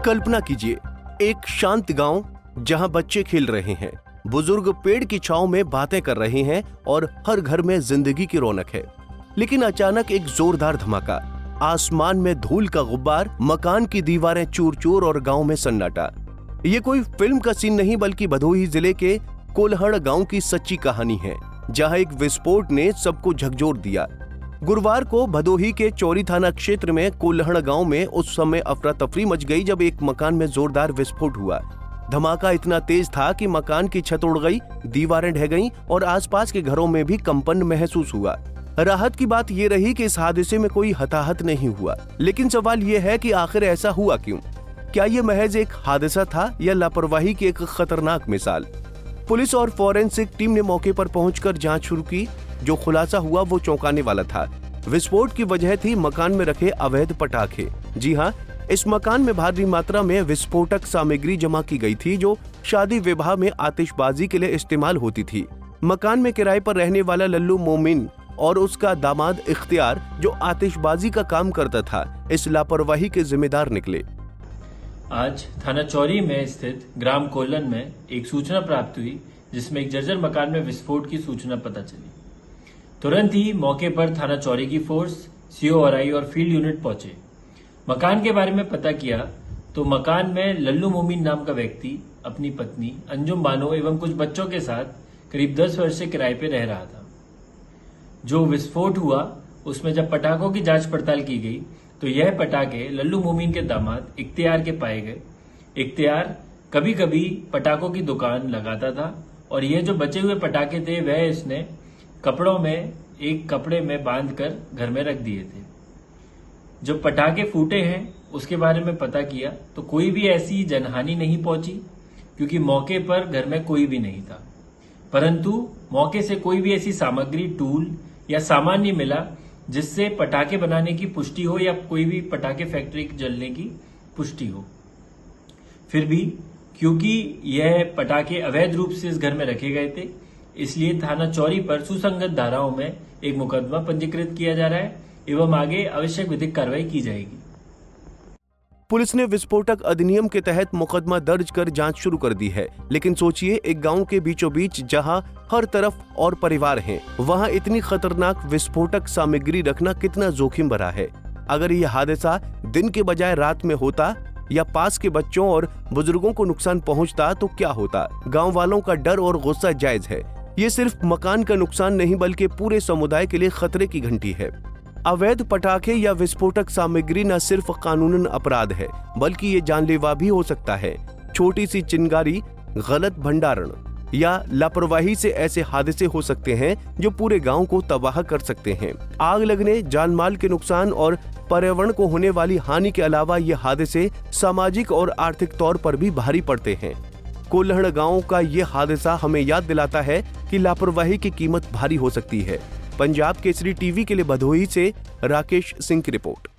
कल्पना कीजिए, एक शांत गांव जहां बच्चे खेल रहे हैं, बुजुर्ग पेड़ की छांव में बातें कर रहे हैं और हर घर में जिंदगी की रौनक है। लेकिन अचानक एक जोरदार धमाका, आसमान में धूल का गुब्बार, मकान की दीवारें चूर-चूर और गांव में सन्नाटा। ये कोई फिल्म का सीन नहीं बल्कि भदोही जिले के कोल्हड़ गांव की सच्ची कहानी है, जहां एक विस्फोट ने सबको झकझोर दिया। गुरुवार को भदोही के चौरी थाना क्षेत्र में कोल्हड़ गांव में उस समय अफरा तफरी मच गई जब एक मकान में जोरदार विस्फोट हुआ। धमाका इतना तेज था कि मकान की छत उड़ गई, दीवारें ढह गईं और आसपास के घरों में भी कंपन महसूस हुआ। राहत की बात यह रही कि इस हादसे में कोई हताहत नहीं हुआ, लेकिन सवाल यह है कि आखिर ऐसा हुआ क्यों? क्या यह महज एक हादसा था या लापरवाही की एक खतरनाक मिसाल? पुलिस और फॉरेंसिक टीम ने मौके पर पहुंचकर जांच शुरू की। जो खुलासा हुआ वो चौंकाने वाला था। विस्फोट की वजह थी मकान में रखे अवैध पटाखे। जी हाँ, इस मकान में भारी मात्रा में विस्फोटक सामग्री जमा की गई थी जो शादी विवाह में आतिशबाजी के लिए इस्तेमाल होती थी। मकान में किराए पर रहने वाला लल्लू मोमिन और उसका दामाद इख्तियार, जो आतिशबाजी का काम करता था, इस लापरवाही के जिम्मेदार निकले। आज थाना चौरी में स्थित ग्राम कोल्हन में एक सूचना प्राप्त हुई जिसमें एक जर्जर मकान में विस्फोट की सूचना पता चली। तुरंत ही मौके पर थाना चौरी की फोर्स, सीओआरआई और फील्ड यूनिट पहुंचे। मकान के बारे में पता किया तो मकान में लल्लू मोमिन नाम का व्यक्ति अपनी पत्नी अंजुम बानो एवं कुछ बच्चों के साथ करीब 10 वर्ष से किराए पे रह रहा था। जो विस्फोट हुआ उसमें जब पटाखों की जांच पड़ताल की गई तो यह पटाखे लल्लू मोमिन के दामाद इख्तियार के पाए गए। इख्तियार कभी कभी पटाखों की दुकान लगाता था और ये जो बचे हुए पटाखे थे वह इसने कपड़ों में एक कपड़े में बांधकर घर में रख दिए थे। जब पटाखे फूटे हैं उसके बारे में पता किया तो कोई भी ऐसी जनहानि नहीं पहुंची क्योंकि मौके पर घर में कोई भी नहीं था। परंतु मौके से कोई भी ऐसी सामग्री, टूल या सामान नहीं मिला जिससे पटाखे बनाने की पुष्टि हो या कोई भी पटाखे फैक्ट्री जलने की पुष्टि हो। फिर भी क्योंकि यह पटाखे अवैध रूप से इस घर में रखे गए थे, इसलिए थाना चौरी पर सुसंगत धाराओं में एक मुकदमा पंजीकृत किया जा रहा है एवं आगे आवश्यक विधिक कार्रवाई की जाएगी। पुलिस ने विस्फोटक अधिनियम के तहत मुकदमा दर्ज कर जांच शुरू कर दी है। लेकिन सोचिए, एक गांव के बीचों बीच जहां हर तरफ और परिवार हैं, वहां इतनी खतरनाक विस्फोटक सामग्री रखना कितना जोखिम भरा है। अगर यह हादसा दिन के बजाय रात में होता या पास के बच्चों और बुजुर्गों को नुकसान पहुंचता तो क्या होता? गांव वालों का डर और गुस्सा जायज है। ये सिर्फ मकान का नुकसान नहीं बल्कि पूरे समुदाय के लिए खतरे की घंटी है। अवैध पटाखे या विस्फोटक सामग्री न सिर्फ कानूनन अपराध है बल्कि ये जानलेवा भी हो सकता है। छोटी सी चिंगारी, गलत भंडारण या लापरवाही से ऐसे हादसे हो सकते हैं जो पूरे गांव को तबाह कर सकते हैं। आग लगने, जान माल के नुकसान और पर्यावरण को होने वाली हानि के अलावा ये हादसे सामाजिक और आर्थिक तौर पर भी भारी पड़ते हैं। कोल्हड़ गांव का ये हादसा हमें याद दिलाता है कि लापरवाही की कीमत भारी हो सकती है। पंजाब केसरी टीवी के लिए भदोही से राकेश सिंह की रिपोर्ट।